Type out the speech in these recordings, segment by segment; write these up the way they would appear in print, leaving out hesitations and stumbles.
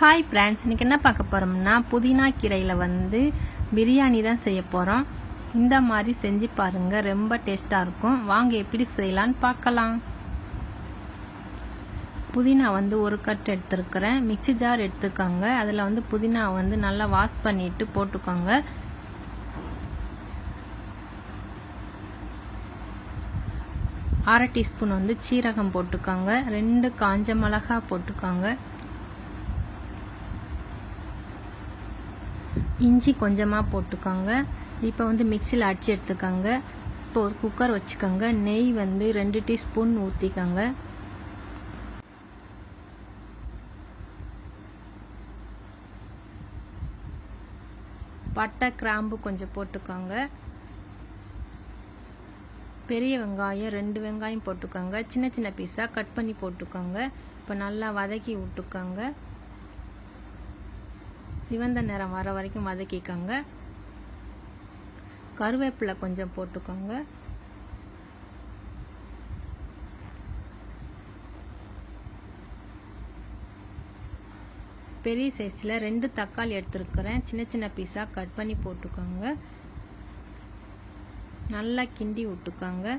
Hi friends, இன்றைக்கி என்ன பார்க்க போகிறோம்னா புதினா கீரையில் பிரியாணி தான் செய்ய போகிறோம். இந்த மாதிரி செஞ்சு பாருங்கள், ரொம்ப டேஸ்ட்டாக இருக்கும். வாங்க எப்படி செய்யலான்னு பார்க்கலாம். புதினா ஒரு கட் எடுத்துருக்கிறேன். மிக்ஸி ஜார் எடுத்துக்கோங்க. அதில் புதினா நல்லா வாஷ் பண்ணிவிட்டு போட்டுக்கோங்க. அரை டீஸ்பூன் சீரகம் போட்டுக்கோங்க. 2 காஞ்ச மிளகா போட்டுக்கோங்க. இஞ்சி கொஞ்சமாக போட்டுக்கோங்க. இப்போ மிக்சியில் அடித்து எடுத்துக்கோங்க. இப்போ ஒரு குக்கர் வச்சுக்கோங்க. நெய் 2 டீஸ்பூன் ஊற்றிக்கோங்க. பட்டை கிராம்பு கொஞ்சம் போட்டுக்கோங்க. பெரிய வெங்காயம் 2 வெங்காயம் போட்டுக்கோங்க. சின்ன சின்ன பீஸாக கட் பண்ணி போட்டுக்கோங்க. இப்போ நல்லா வதக்கி விட்டுக்கோங்க. சிவந்த நிறம் வர வரைக்கும் வதக்கிக்கோங்க. கருவேப்பிலை கொஞ்சம் போட்டுக்கோங்க. பெரிய சைஸில் 2 தக்காளி எடுத்துருக்கிறேன். சின்ன சின்ன பீஸாக கட் பண்ணி போட்டுக்கோங்க. நல்லா கிண்டி விட்டுக்கோங்க.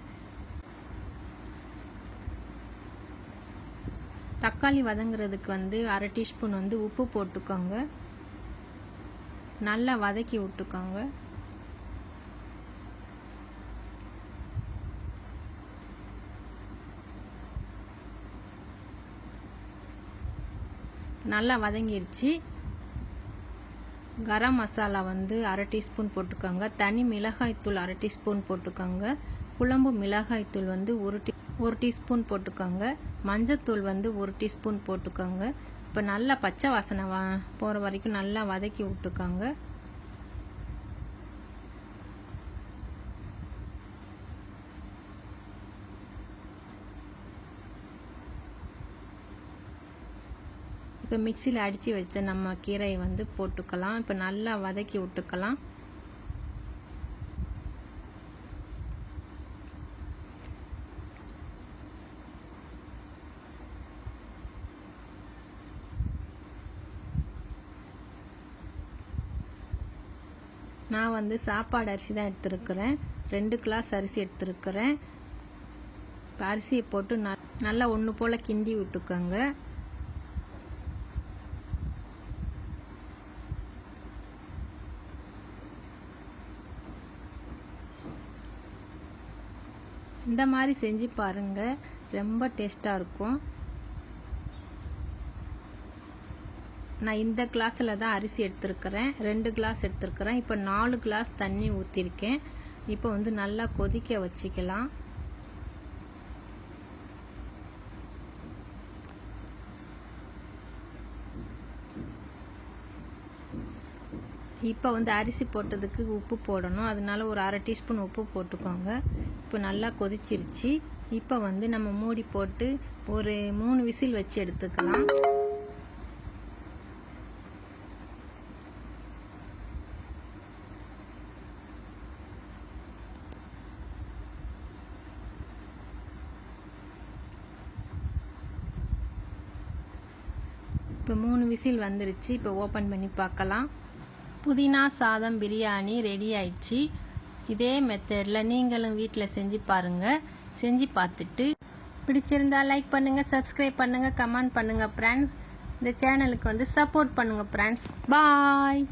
தக்காளி வதங்குறதுக்கு அரை டீஸ்பூன் உப்பு போட்டுக்கோங்க. நல்லா வதக்கி விட்டுக்கோங்க. நல்லா வதங்கிருச்சு. கரம் மசாலா அரை டீஸ்பூன் போட்டுக்கோங்க. தனி மிளகாய்த்தூள் அரை டீஸ்பூன் போட்டுக்கோங்க. குழம்பு மிளகாய்த்தூள் 1 டீஸ்பூன் போட்டுக்கோங்க. மஞ்சத்தூள் 1 டீஸ்பூன் போட்டுக்கோங்க. இப்போ நல்லா பச்சை வாசனை போகிற வரைக்கும் நல்லா வதக்கி விட்டுக்கோங்க. இப்போ மிக்சியில் அடித்து வச்ச நம்ம கீரையை போட்டுக்கலாம். இப்போ நல்லா வதக்கி விட்டுக்கலாம். நான் சாப்பாடு அரிசி தான் எடுத்துருக்கிறேன். 2 கிளாஸ் அரிசி எடுத்துருக்கிறேன். இப்போ அரிசியை போட்டு நல்லா ஒன்று போல் கிண்டி விட்டுக்கோங்க. இந்த மாதிரி செஞ்சு பாருங்கள், ரொம்ப டேஸ்ட்டாக இருக்கும். நான் இந்த கிளாஸில் தான் அரிசி எடுத்துருக்கிறேன். 2 கிளாஸ் எடுத்துருக்கிறேன். இப்போ 4 கிளாஸ் தண்ணி ஊற்றிருக்கேன். இப்போ நல்லா கொதிக்க வச்சுக்கலாம். இப்போ அரிசி போட்டதுக்கு உப்பு போடணும். அதனால ஒரு அரை டீஸ்பூன் உப்பு போட்டுக்கோங்க. இப்போ நல்லா கொதிச்சிருச்சு. இப்போ நம்ம மூடி போட்டு ஒரு 3 விசில் வச்சு எடுத்துக்கலாம். இப்போ 3 விசில் வந்துருச்சு. இப்போ ஓப்பன் பண்ணி பார்க்கலாம். புதினா சாதம் பிரியாணி ரெடி ஆயிடுச்சு. இதே மெத்தடில் நீங்களும் வீட்டில் செஞ்சு பாருங்கள். செஞ்சு பார்த்துட்டு பிடிச்சிருந்தா லைக் பண்ணுங்கள், சப்ஸ்கிரைப் பண்ணுங்கள், கமெண்ட் பண்ணுங்கள் ஃப்ரெண்ட்ஸ். இந்த சேனலுக்கு சப்போர்ட் பண்ணுங்கள் ஃப்ரெண்ட்ஸ். பாய்.